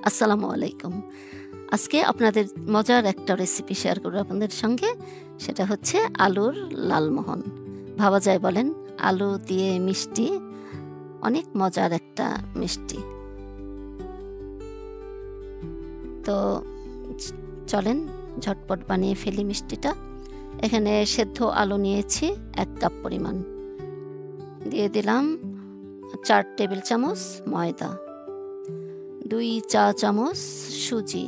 আসসালামু আলাইকুম। আজকে আপনাদের মজার একটা রেসিপি শেয়ার করব আপনাদের সঙ্গে। সেটা হচ্ছে আলুর লালমোহন। ভাবা যায় বলেন? আলু দিয়ে মিষ্টি, অনেক মজার একটা মিষ্টি। তো চলেন ঝটপট বানিয়ে ফেলি মিষ্টিটা। এখানে সেদ্ধ আলু নিয়েছি 1 কাপ পরিমাণ। দিয়ে দিলাম 4 টেবিল চামচ ময়দা, 2 চা চামচ সুজি,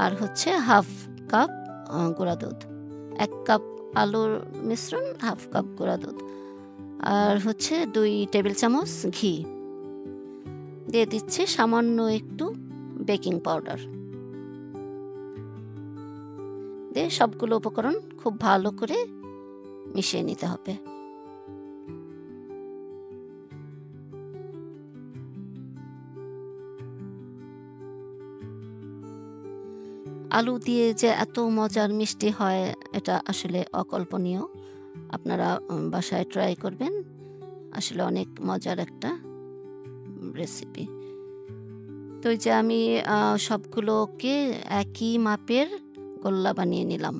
আর হচ্ছে হাফ কাপ গুঁড়া দুধ। 1 কাপ আলুর মিশ্রণ, হাফ কাপ গুঁড়া দুধ, আর হচ্ছে 2 টেবিল চামচ ঘি। দিয়ে দিচ্ছি সামান্য একটু বেকিং পাউডার। দিয়ে সবগুলো উপকরণ খুব ভালো করে মিশিয়ে নিতে হবে। আলু দিয়ে যে এত মজার মিষ্টি হয়, এটা আসলে অকল্পনীয়। আপনারা বাসায় ট্রাই করবেন। আসলে অনেক মজার একটা রেসিপি। তো এই যে আমি সবগুলোকে একই মাপের গোল্লা বানিয়ে নিলাম,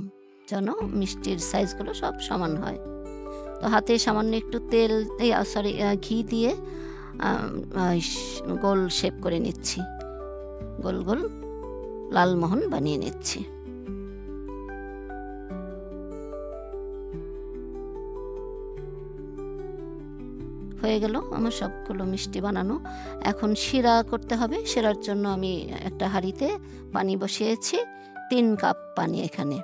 যেন মিষ্টির সাইজগুলো সব সমান হয়। তো হাতে সামান্য একটু তেল ঘি দিয়ে গোল শেপ করে নিচ্ছি, গোল গোল লালমোহন বানিয়ে নিচ্ছি। হয়ে গেল আমার সবগুলো মিষ্টি বানানো। এখন শিরা করতে হবে। শিরার জন্য আমি একটা হাঁড়িতে পানি বসিয়েছি, 3 কাপ পানি এখানে,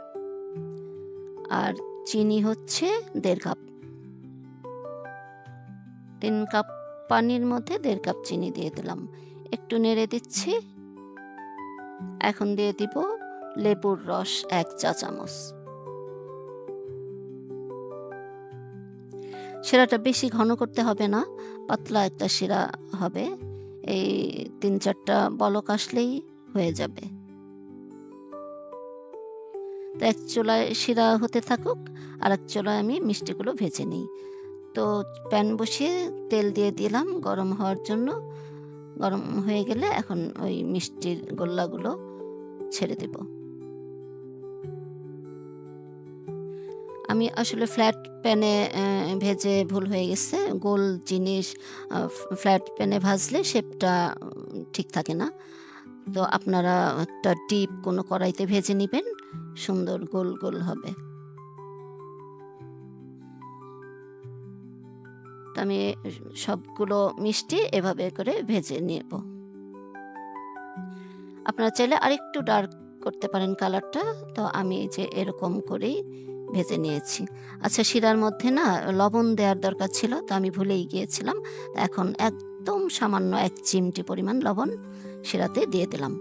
আর চিনি হচ্ছে 1.5 কাপ। 3 কাপ পানির মধ্যে 1.5 কাপ চিনি দিয়ে দিলাম। একটু নেড়ে দিচ্ছি। এখন দিয়ে দিব লেবুর রস 1 চা চামচ। শিরাটা বেশি ঘন করতে হবে না, পাতলা একটা শিরা হবে। এই 3-4টা বলক আসলেই হয়ে যাবে। তো এক চুলায় শিরা হতে থাকুক, আর এক চুলায় আমি মিষ্টিগুলো ভেজে নিই। তো প্যান বসিয়ে তেল দিয়ে দিলাম গরম হওয়ার জন্য। গরম হয়ে গেলে এখন ওই মিষ্টির গোল্লাগুলো ছেড়ে দেব। আমি আসলে ফ্ল্যাট প্যানে ভেজে ভুল হয়ে গেছে। গোল জিনিস ফ্ল্যাট প্যানে ভাজলে শেপটা ঠিক থাকে না। তো আপনারা একটা ডিপ কোনো কড়াইতে ভেজে নেবেন, সুন্দর গোল গোল হবে। তো আমি সবগুলো মিষ্টি এভাবে করে ভেজে নেব। আপনারা চাইলে আরেকটু ডার্ক করতে পারেন কালারটা। তো আমি যে এরকম করেই ভেজে নিয়েছি। আচ্ছা, শিরার মধ্যে না লবণ দেওয়ার দরকার ছিল, তো আমি ভুলেই গিয়েছিলাম। এখন একদম সামান্য 1 চিমটি পরিমাণ লবণ শিরাতে দিয়ে দিলাম।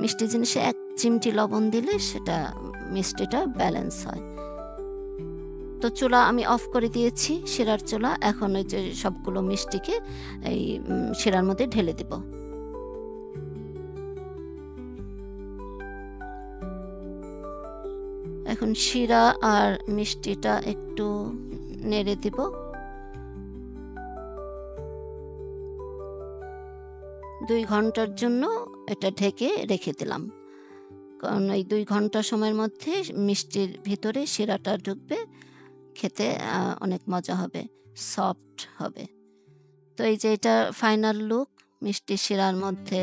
মিষ্টি জিনিসে 1 চিমটি লবণ দিলে সেটা মিষ্টিটা ব্যালেন্স হয়। তো চুলা আমি অফ করে দিয়েছি, শিরার চুলা। এখন ওই যে সবগুলো মিষ্টিকে এই শিরার মধ্যে ঢেলে দেব। এখন শিরা আর মিষ্টিটা একটু নেড়ে দিব। 2 ঘন্টার জন্য এটা ঢেকে রেখে দিলাম, কারণ এই 2 ঘন্টা সময়ের মধ্যে মিষ্টির ভিতরে শিরাটা ঢুকবে, খেতে অনেক মজা হবে, সফট হবে। তো এই যে এটা ফাইনাল লুক, মিষ্টি শিরার মধ্যে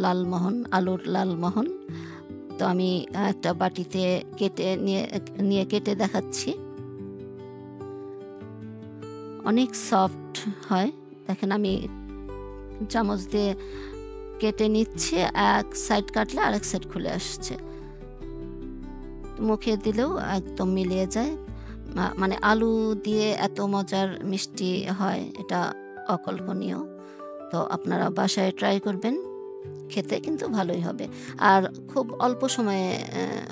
লালমোহন, আলুর লালমোহন। তো আমি একটা বাটিতে কেটে দেখাচ্ছি। অনেক সফট হয়। দেখেন আমি চামচ দিয়ে কেটে নিচ্ছি, এক সাইড কাটলে আরেক সাইড খুলে আসছে। মুখে দিলেও একদম মিলিয়ে যায়। মানে আলু দিয়ে এত মজার মিষ্টি হয়, এটা অকল্পনীয়। তো আপনারা বাসায় ট্রাই করবেন, খেতে কিন্তু ভালোই হবে। আর খুব অল্প সময়ে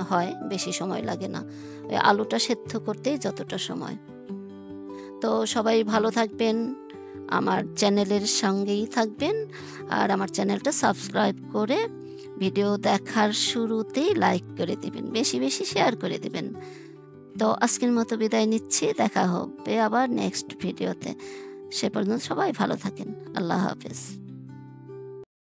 হয়, বেশি সময় লাগে না। ওই আলুটা সেদ্ধ করতেই যতটা সময়। তো সবাই ভালো থাকবেন, আমার চ্যানেলের সঙ্গেই থাকবেন, আর আমার চ্যানেলটা সাবস্ক্রাইব করে ভিডিও দেখার শুরুতেই লাইক করে দিবেন, বেশি বেশি শেয়ার করে দিবেন। তো আজকের মতো বিদায় নিচ্ছি। দেখা হবে আবার নেক্সট ভিডিওতে। সে পর্যন্ত সবাই ভালো থাকেন। আল্লাহ হাফেজ।